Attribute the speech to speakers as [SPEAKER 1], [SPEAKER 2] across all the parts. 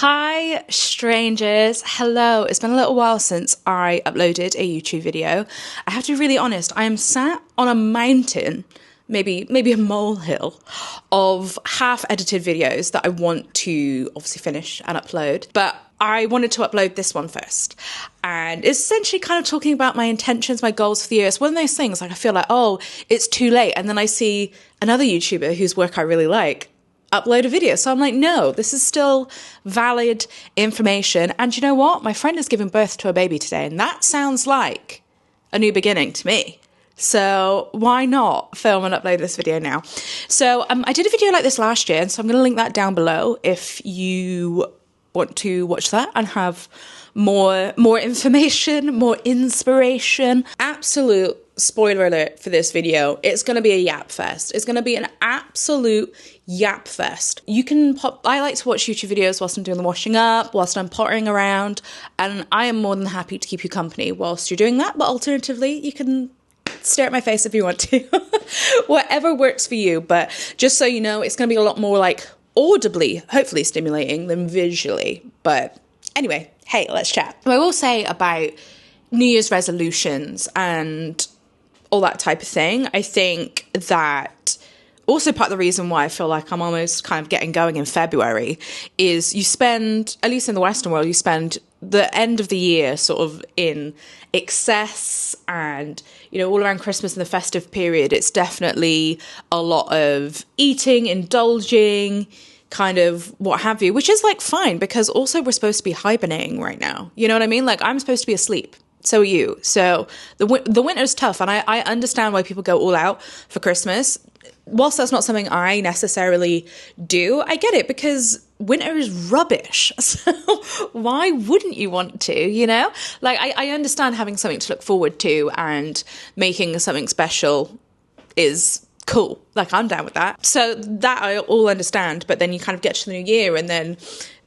[SPEAKER 1] Hi strangers, hello. It's been a little while since I uploaded a YouTube video. I have to be really honest, I am sat on a mountain, maybe a molehill of half edited videos that I want to obviously finish and upload, but I wanted to upload this one first. And it's essentially kind of talking about my intentions, my goals for the year. It's one of those things, like I feel like, oh, it's too late. And then I see another YouTuber whose work I really like upload a video. So I'm like, no, this is still valid information. And you know what? My friend is giving birth to a baby today, and that sounds like a new beginning to me. So why not film and upload this video now? So I did a video like this last year, and so I'm going to link that down below if you want to watch that and have more information, more inspiration. Absolute spoiler alert for this video, it's going to be a yap fest. It's going to be an absolute yap fest. You can I like to watch YouTube videos whilst I'm doing the washing up, whilst I'm pottering around, and I am more than happy to keep you company whilst you're doing that. But alternatively, you can stare at my face if you want to. Whatever works for you. But just so you know, it's going to be a lot more like audibly, hopefully stimulating than visually. But anyway, hey, let's chat. I will say about New Year's resolutions and all that type of thing, I think that also part of the reason why I feel like I'm almost kind of getting going in February is you spend, at least in the Western world, you spend the end of the year sort of in excess, and, you know, all around Christmas and the festive period, it's definitely a lot of eating, indulging, kind of what have you, which is like fine, because also we're supposed to be hibernating right now. You know what I mean? Like, I'm supposed to be asleep. So are you. So the winter's tough, and I understand why people go all out for Christmas. Whilst that's not something I necessarily do, I get it, because winter is rubbish. So why wouldn't you want to, you know? Like, I understand having something to look forward to and making something special is cool. Like, I'm down with that. So that I all understand. But then you kind of get to the new year, and then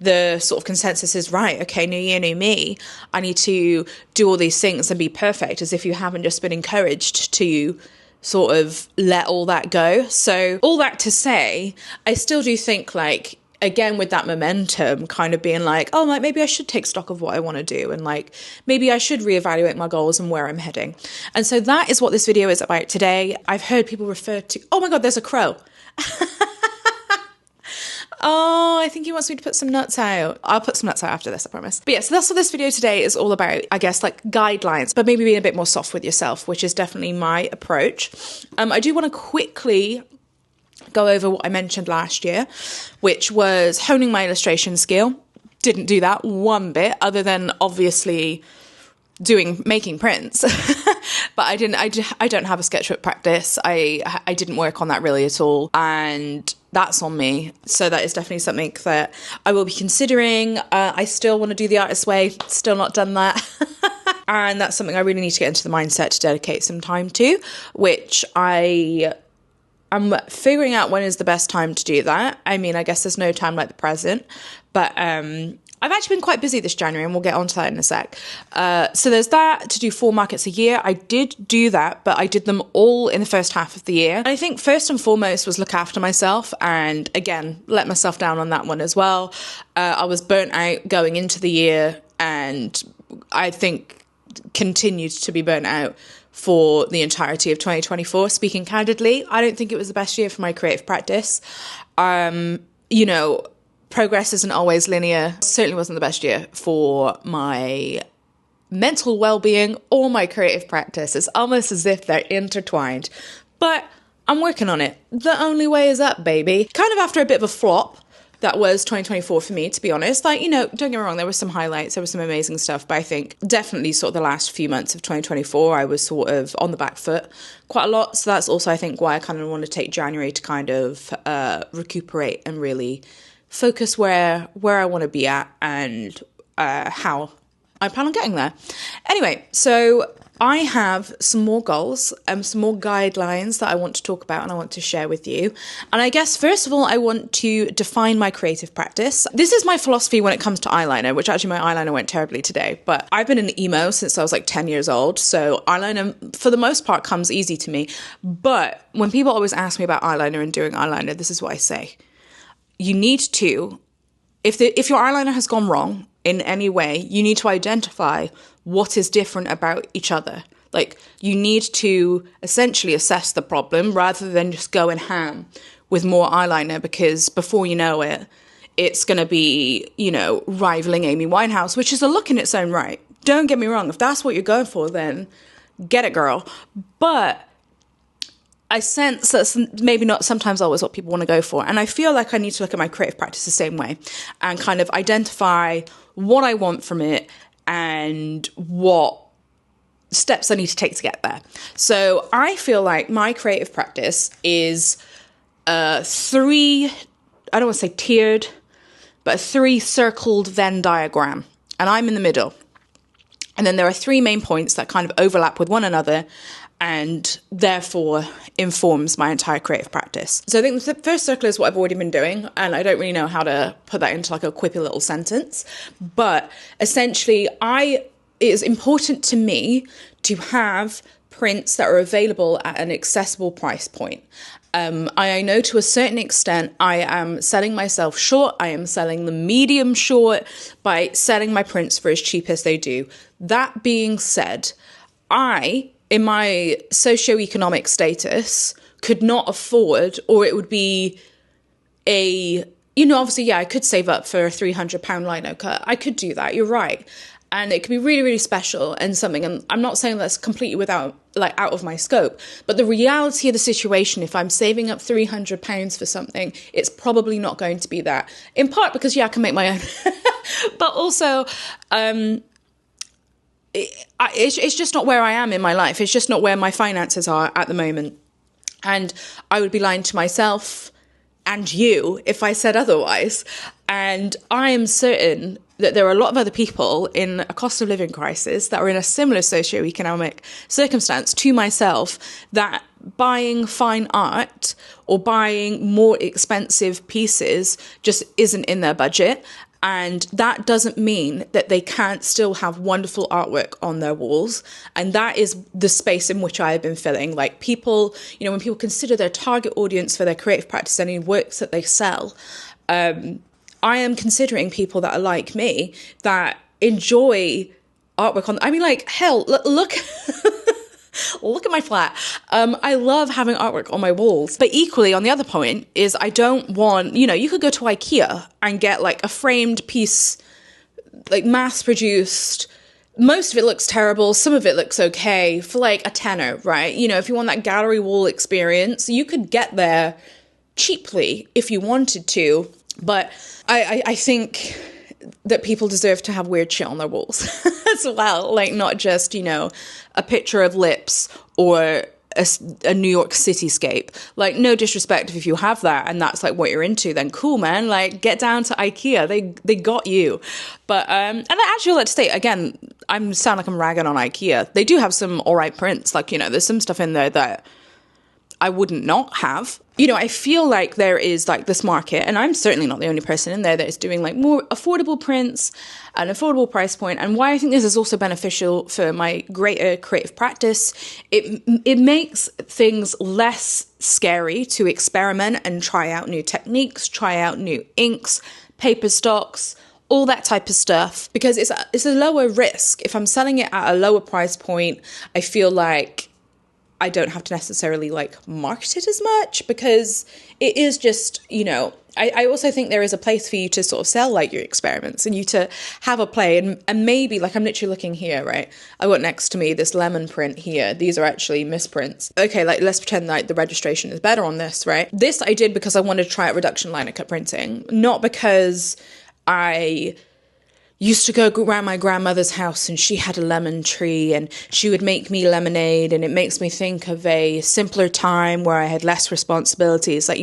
[SPEAKER 1] the sort of consensus is, right, okay, new year, new me. I need to do all these things and be perfect, as if you haven't just been encouraged to sort of let all that go. So all that to say, I still do think, like, again, with that momentum kind of being like, oh, like, maybe I should take stock of what I want to do, and like, maybe I should reevaluate my goals and where I'm heading. And so that is what this video is about today. I've heard people refer to, oh my God, there's a crow. Oh, I think he wants me to put some nuts out. I'll put some nuts out after this, I promise. But yeah, so that's what this video today is all about, I guess, like guidelines, but maybe being a bit more soft with yourself, which is definitely my approach. I do want to quickly go over what I mentioned last year, which was honing my illustration skill. Didn't do that one bit, other than obviously making prints. But I don't have a sketchbook practice. I didn't work on that really at all, and that's on me. So that is definitely something that I will be considering. I still want to do the artist's way, still not done that. And that's something I really need to get into the mindset to dedicate some time to, which I'm figuring out when is the best time to do that. I mean, I guess there's no time like the present, but I've actually been quite busy this January, and we'll get onto that in a sec. So there's that, to do 4 markets a year. I did do that, but I did them all in the first half of the year. And I think first and foremost was look after myself, and again, let myself down on that one as well. I was burnt out going into the year, and I think continued to be burnt out for the entirety of 2024. Speaking candidly, I don't think it was the best year for my creative practice. You know, progress isn't always linear. Certainly wasn't the best year for my mental well-being or my creative practice. It's almost as if they're intertwined, but I'm working on it. The only way is up, baby. Kind of after a bit of a flop that was 2024 for me, to be honest. Like, you know, don't get me wrong, there were some highlights, there was some amazing stuff, but I think definitely sort of the last few months of 2024, I was sort of on the back foot quite a lot. So that's also, I think, why I kind of want to take January to kind of recuperate and really focus where I want to be at, and how I plan on getting there. Anyway, so I have some more goals and some more guidelines that I want to talk about and I want to share with you. And I guess, first of all, I want to define my creative practice. This is my philosophy when it comes to eyeliner, which actually my eyeliner went terribly today. But I've been an emo since I was like 10 years old. So eyeliner, for the most part, comes easy to me. But when people always ask me about eyeliner and doing eyeliner, this is what I say. You need to if your eyeliner has gone wrong in any way, you need to identify what is different about each other. Like, you need to essentially assess the problem rather than just go in ham with more eyeliner, because before you know it, it's going to be, you know, rivaling Amy Winehouse, which is a look in its own right. Don't get me wrong. If that's what you're going for, then get it, girl. But I sense that's maybe not sometimes always what people want to go for. And I feel like I need to look at my creative practice the same way and kind of identify what I want from it and what steps I need to take to get there. So I feel like my creative practice is three, I don't want to say tiered, but a 3-circled Venn diagram. And I'm in the middle. And then there are 3 main points that kind of overlap with one another and therefore informs my entire creative practice. So I think the first circle is what I've already been doing, and I don't really know how to put that into like a quippy little sentence. But essentially, it is important to me to have prints that are available at an accessible price point. I know to a certain extent I am selling myself short. I am selling the medium short by selling my prints for as cheap as they do. That being said, in my socioeconomic status, could not afford, or it would be obviously, yeah, I could save up for a £300 lino cut. I could do that. You're right. And it could be really, really special and something. And I'm not saying that's completely out of my scope. But the reality of the situation, if I'm saving up £300 for something, it's probably not going to be that. In part because, yeah, I can make my own. But also, it's just not where I am in my life. It's just not where my finances are at the moment. And I would be lying to myself and you if I said otherwise. And I am certain that there are a lot of other people in a cost of living crisis that are in a similar socioeconomic circumstance to myself, that buying fine art or buying more expensive pieces just isn't in their budget. And that doesn't mean that they can't still have wonderful artwork on their walls. And that is the space in which I have been filling. Like, people, when people consider their target audience for their creative practice, any works that they sell, I am considering people that are like me, that enjoy artwork on. I mean, like, hell, look. Look at my flat. I love having artwork on my walls. But equally, on the other point, is I don't want, you could go to IKEA and get like a framed piece, like mass produced. Most of it looks terrible. Some of it looks okay for like a tenner, right? If you want that gallery wall experience, you could get there cheaply if you wanted to. But I think that people deserve to have weird shit on their walls as well. Like, not just, a picture of lips or a New York cityscape. Like, no disrespect if you have that and that's like what you're into, then cool, man. Like, get down to IKEA. They got you. But, and I actually like to state, again, I sound like I'm ragging on IKEA. They do have some all right prints. Like, there's some stuff in there that I wouldn't not have. I feel like there is like this market, and I'm certainly not the only person in there that is doing like more affordable prints, an affordable price point. And why I think this is also beneficial for my greater creative practice, it makes things less scary to experiment and try out new techniques, try out new inks, paper stocks, all that type of stuff, because it's a lower risk. If I'm selling it at a lower price point, I feel like I don't have to necessarily like market it as much, because it is just, I also think there is a place for you to sort of sell like your experiments and you to have a play and maybe, like, I'm literally looking here, right? I got next to me this lemon print here. These are actually misprints. Okay, like, let's pretend like the registration is better on this, right? This I did because I wanted to try out reduction liner cut printing, not because I used to go around my grandmother's house and she had a lemon tree and she would make me lemonade, and it makes me think of a simpler time where I had less responsibilities. Like,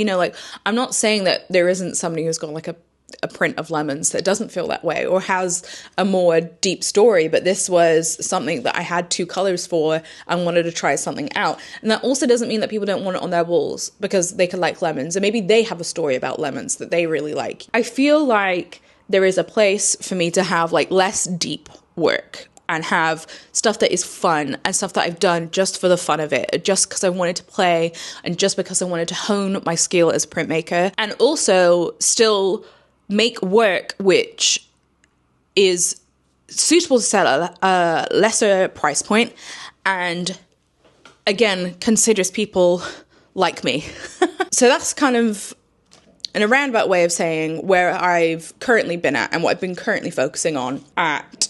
[SPEAKER 1] I'm not saying that there isn't somebody who's got like a print of lemons that doesn't feel that way or has a more deep story, but this was something that I had 2 colors for and wanted to try something out. And that also doesn't mean that people don't want it on their walls because they could like lemons, and maybe they have a story about lemons that they really like. I feel like there is a place for me to have like less deep work and have stuff that is fun and stuff that I've done just for the fun of it, just because I wanted to play and just because I wanted to hone my skill as a printmaker, and also still make work which is suitable to sell at a lesser price point, and again considers people like me. So that's kind of in a roundabout way of saying where I've currently been at and what I've been currently focusing on at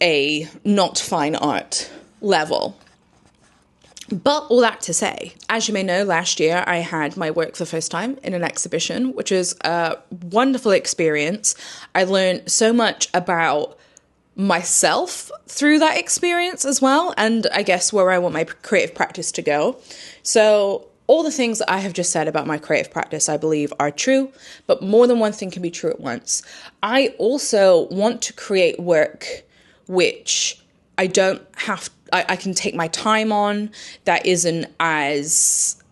[SPEAKER 1] a not fine art level. But all that to say, as you may know, last year I had my work for the first time in an exhibition, which was a wonderful experience. I learned so much about myself through that experience as well, and I guess where I want my creative practice to go. So all the things that I have just said about my creative practice, I believe, are true, but more than one thing can be true at once. I also want to create work which I don't have, I can take my time on, that isn't as,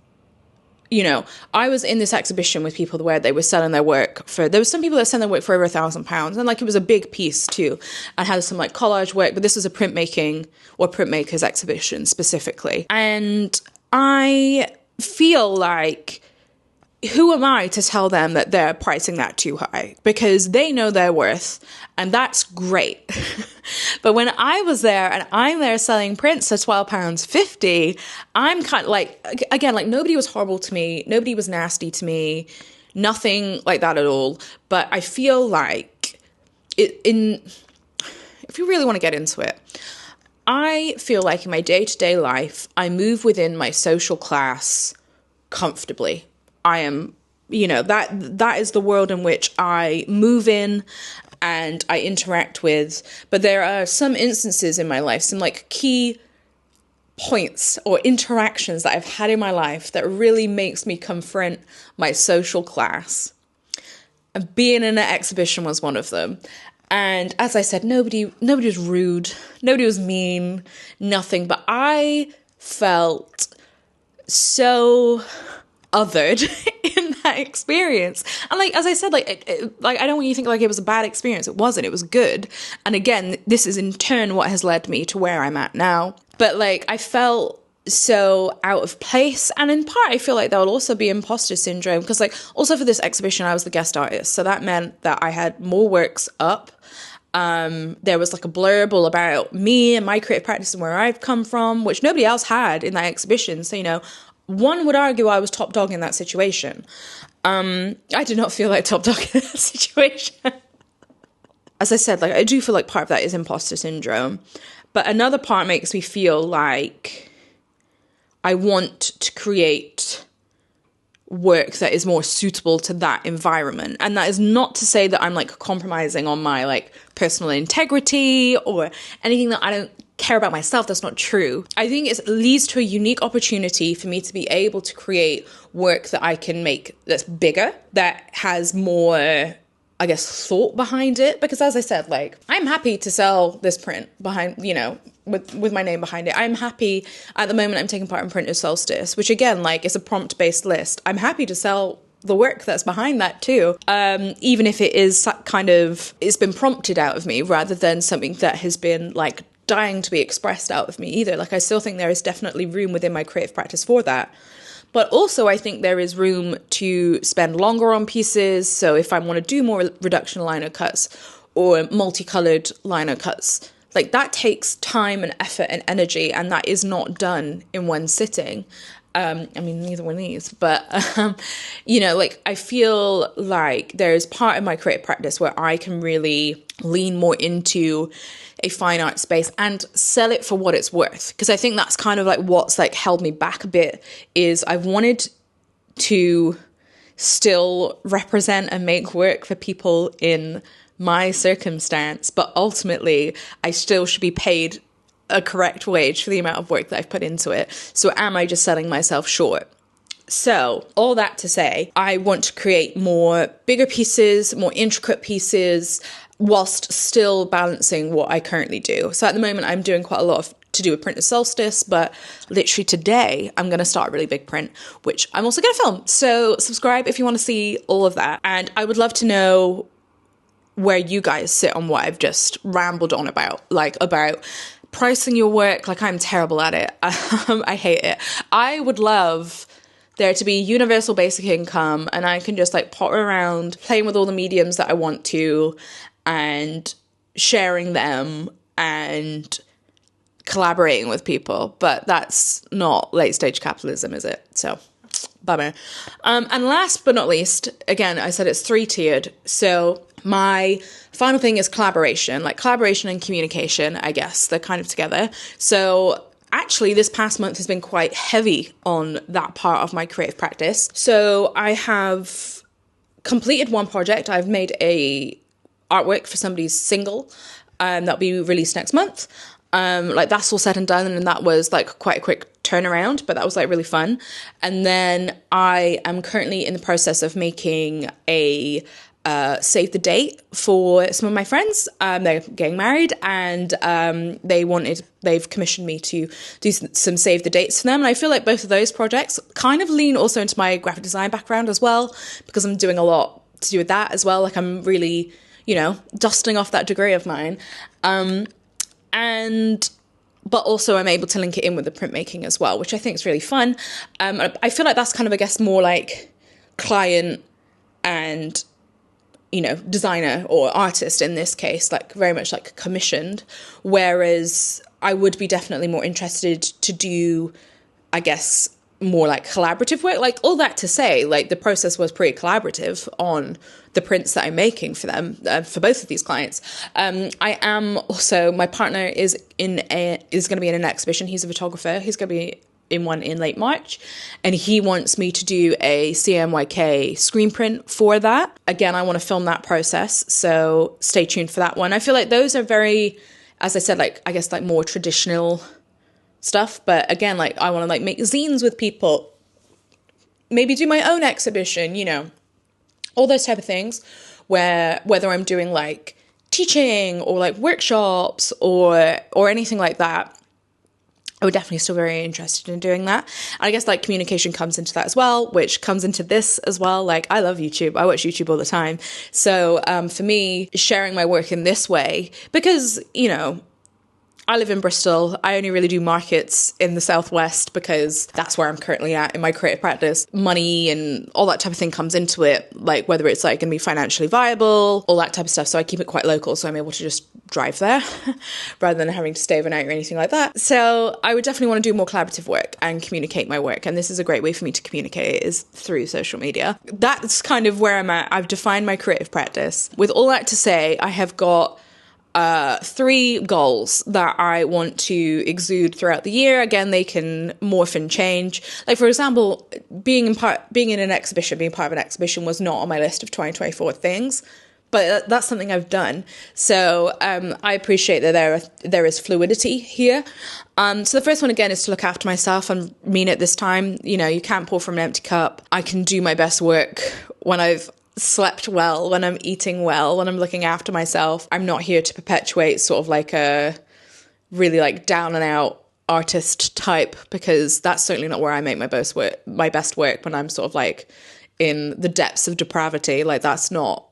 [SPEAKER 1] you know, I was in this exhibition with people where they were selling their work for, there was some people that sell their work for over £1,000, and like it was a big piece too, and had some like collage work, but this was a printmakers exhibition specifically. And I feel like, who am I to tell them that they're pricing that too high? Because they know their worth, and that's great. But when I was there and I'm there selling prints at £12.50, I'm kind of like, again, like nobody was horrible to me. Nobody was nasty to me. Nothing like that at all. But I feel like if you really want to get into it, I feel like in my day-to-day life, I move within my social class comfortably. I am, you know, that is the world in which I move in and I interact with. But there are some instances in my life, some like key points or interactions that I've had in my life that really makes me confront my social class. And being in an exhibition was one of them. And as I said, nobody was rude, nobody was mean, nothing. But I felt so othered in that experience. And like, as I said, like I don't want you to think like it was a bad experience. It wasn't. It was good. And again, this is in turn what has led me to where I'm at now. But like, I felt so out of place, and in part I feel like there will also be imposter syndrome, because like also for this exhibition I was the guest artist, so that meant that I had more works up. There was like a blurb all about me and my creative practice and where I've come from, which nobody else had in that exhibition. So, you know, one would argue I was top dog in that situation. I did not feel like top dog in that situation. As I said, like I do feel like part of that is imposter syndrome, but another part makes me feel like I want to create work that is more suitable to that environment. And that is not to say that I'm like compromising on my like personal integrity or anything that I don't care about myself. That's not true. I think it leads to a unique opportunity for me to be able to create work that I can make that's bigger, that has more, I guess, thought behind it. Because as I said, like, I'm happy to sell this print behind, you know, with my name behind it. I'm happy at the moment I'm taking part in Printers Solstice, which again, like, is a prompt-based list. I'm happy to sell the work that's behind that too, even if it is kind of, it's been prompted out of me rather than something that has been like dying to be expressed out of me either. Like, I still think there is definitely room within my creative practice for that. But also I think there is room to spend longer on pieces. So if I want to do more reduction liner cuts or multicolored liner cuts, like that takes time and effort and energy, and that is not done in one sitting. I mean, neither one of these, but, you know, like I feel like there's part of my creative practice where I can really lean more into a fine art space and sell it for what it's worth. Because I think that's kind of like what's like held me back a bit, is I've wanted to still represent and make work for people in my circumstance, but ultimately I still should be paid a correct wage for the amount of work that I've put into it. So am I just selling myself short? So all that to say, I want to create more bigger pieces, more intricate pieces, whilst still balancing what I currently do. So at the moment, I'm doing quite a lot to do with Printers Solstice, but literally today, I'm going to start a really big print, which I'm also going to film. So subscribe if you want to see all of that. And I would love to know where you guys sit on what I've just rambled on about, like about pricing your work. Like, I'm terrible at it. I hate it. I would love there to be universal basic income, and I can just like potter around playing with all the mediums that I want to and sharing them and collaborating with people. But that's not late stage capitalism, is it? So bummer. And last but not least, again, I said it's 3-tiered. So my final thing is collaboration, like collaboration and communication, I guess they're kind of together. So actually, this past month has been quite heavy on that part of my creative practice. So I have completed one project. I've made a artwork for somebody's single that'll be released next month. Like that's all said and done, and that was like quite a quick turnaround, but that was like really fun. And then I am currently in the process of making a save the date for some of my friends. They're getting married, and they've commissioned me to do some save the dates for them. And I feel like both of those projects kind of lean also into my graphic design background as well, because I'm doing a lot to do with that as well. Like I'm really, dusting off that degree of mine. But also I'm able to link it in with the printmaking as well, which I think is really fun. I feel like that's kind of, I guess, more like client and, designer or artist in this case, like very much like commissioned. Whereas I would be definitely more interested to do, I guess, more like collaborative work. Like all that to say, like the process was pretty collaborative on the prints that I'm making for them, for both of these clients. I am also, my partner is going to be in an exhibition. He's a photographer. He's going to be in one in late March, and he wants me to do a CMYK screen print for that. Again, I want to film that process, so stay tuned for that one. I feel like those are very, as I said, like I guess like more traditional stuff, but again, like I want to like make zines with people, maybe do my own exhibition, all those type of things, where whether I'm doing like teaching or like workshops or anything like that, I would definitely still very interested in doing that. And I guess like communication comes into that as well, which comes into this as well. Like I love YouTube. I watch YouTube all the time. So for me, sharing my work in this way, because, I live in Bristol. I only really do markets in the Southwest because that's where I'm currently at in my creative practice. Money and all that type of thing comes into it, like whether it's like going to be financially viable, all that type of stuff. So I keep it quite local, so I'm able to just drive there rather than having to stay overnight or anything like that. So I would definitely want to do more collaborative work and communicate my work. And this is a great way for me to communicate, is through social media. That's kind of where I'm at. I've defined my creative practice. With all that to say, I have got 3 goals that I want to exude throughout the year. Again, they can morph and change. Like, for example, being in an exhibition, being part of an exhibition was not on my list of 2024 things, but that's something I've done. So I appreciate that there is fluidity here. So the first one, again, is to look after myself and mean it this time. You can't pour from an empty cup. I can do my best work when I've slept well, when I'm eating well, when I'm looking after myself. I'm not here to perpetuate sort of like a really like down and out artist type, because that's certainly not where I make my best work when I'm sort of like in the depths of depravity. Like that's not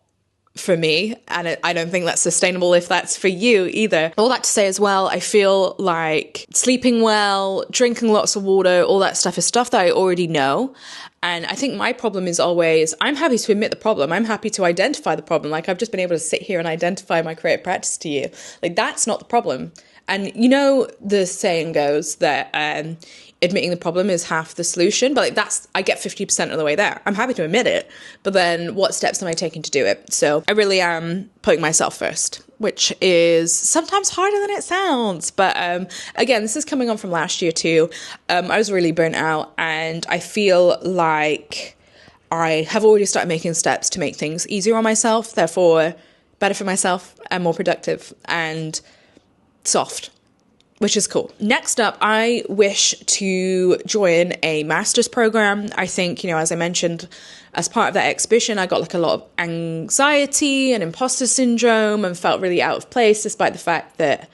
[SPEAKER 1] for me, and I don't think that's sustainable if that's for you either. All that to say as well, I feel like sleeping well, drinking lots of water, all that stuff is stuff that I already know. And I think my problem is always, I'm happy to admit the problem. I'm happy to identify the problem. Like I've just been able to sit here and identify my creative practice to you. Like that's not the problem. And the saying goes that admitting the problem is half the solution, but like I get 50% of the way there. I'm happy to admit it, but then what steps am I taking to do it? So I really am putting myself first, which is sometimes harder than it sounds. But again, this is coming on from last year too. I was really burnt out, and I feel like I have already started making steps to make things easier on myself, therefore better for myself and more productive and soft, which is cool. Next up, I wish to join a master's program. I think, as I mentioned, as part of that exhibition, I got like a lot of anxiety and imposter syndrome and felt really out of place, despite the fact that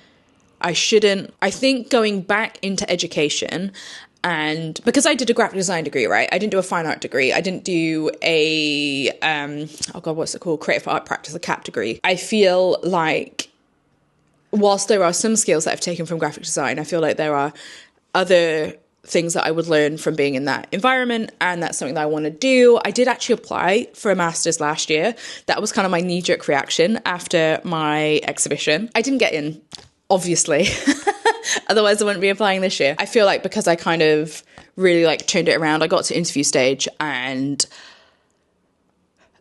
[SPEAKER 1] I shouldn't. I think going back into education, and because I did a graphic design degree, right? I didn't do a fine art degree. I didn't do a, creative art practice, a CAP degree. I feel like whilst there are some skills that I've taken from graphic design, I feel like there are other things that I would learn from being in that environment, and that's something that I want to do. I did actually apply for a master's last year. That was kind of my knee-jerk reaction after my exhibition. I didn't get in, obviously. Otherwise I wouldn't be applying this year. I feel like because I kind of really like turned it around, I got to interview stage, and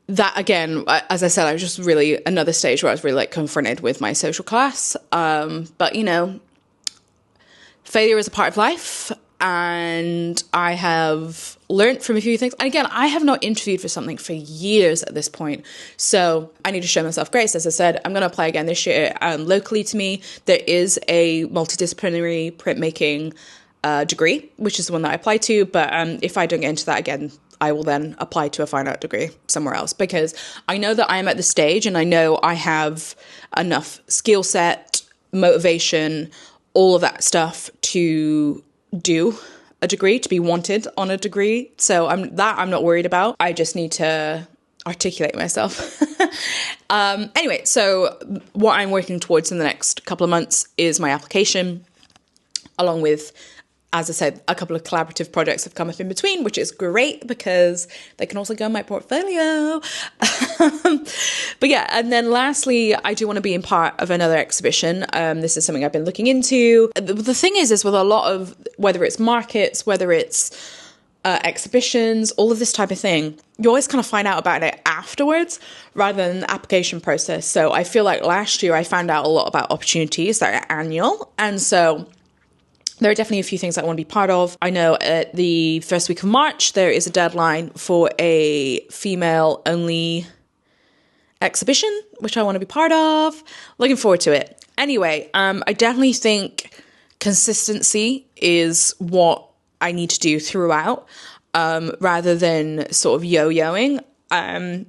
[SPEAKER 1] that again, as I said, I was just really another stage where I was really like confronted with my social class. But you know, failure is a part of life, and I have learned from a few things. And again, I have not interviewed for something for years at this point, so I need to show myself grace. As I said, I'm going to apply again this year. Locally to me, there is a multidisciplinary printmaking degree, which is the one that I applied to. But if I don't get into that again, I will then apply to a fine art degree somewhere else, because I know that I am at the stage and I know I have enough skill set, motivation, all of that stuff to do a degree, to be wanted on a degree. So I'm not worried about. I just need to articulate myself. Anyway, so what I'm working towards in the next couple of months is my application, along with, as I said, a couple of collaborative projects have come up in between, which is great because they can also go in my portfolio. But yeah, and then lastly, I do want to be in part of another exhibition. This is something I've been looking into. The thing is with a lot of, whether it's markets, whether it's exhibitions, all of this type of thing, you always kind of find out about it afterwards rather than the application process. So I feel like last year I found out a lot about opportunities that are annual. And so there are definitely a few things I want to be part of. I know at the first week of March, there is a deadline for a female-only exhibition, which I want to be part of. Looking forward to it. Anyway, I definitely think consistency is what I need to do throughout, rather than sort of yo-yoing,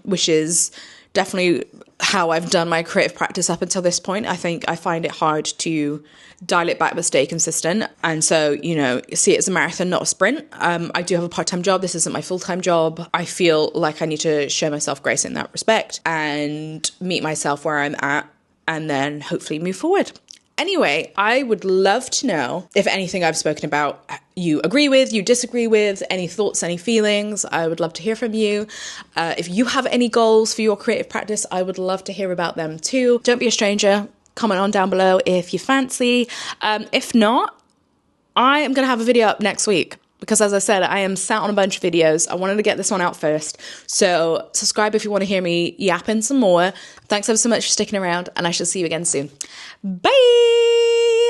[SPEAKER 1] which is definitely how I've done my creative practice up until this point. I think I find it hard to dial it back but stay consistent. And so, you know, see it as a marathon, not a sprint. I do have a part-time job. This isn't my full-time job. I feel like I need to show myself grace in that respect and meet myself where I'm at, and then hopefully move forward. Anyway, I would love to know if anything I've spoken about you agree with, you disagree with, any thoughts, any feelings. I would love to hear from you. If you have any goals for your creative practice, I would love to hear about them too. Don't be a stranger. Comment on down below if you fancy. If not, I am going to have a video up next week, because as I said, I am sat on a bunch of videos. I wanted to get this one out first. So subscribe if you want to hear me yapping some more. Thanks ever so much for sticking around, and I shall see you again soon. Bye!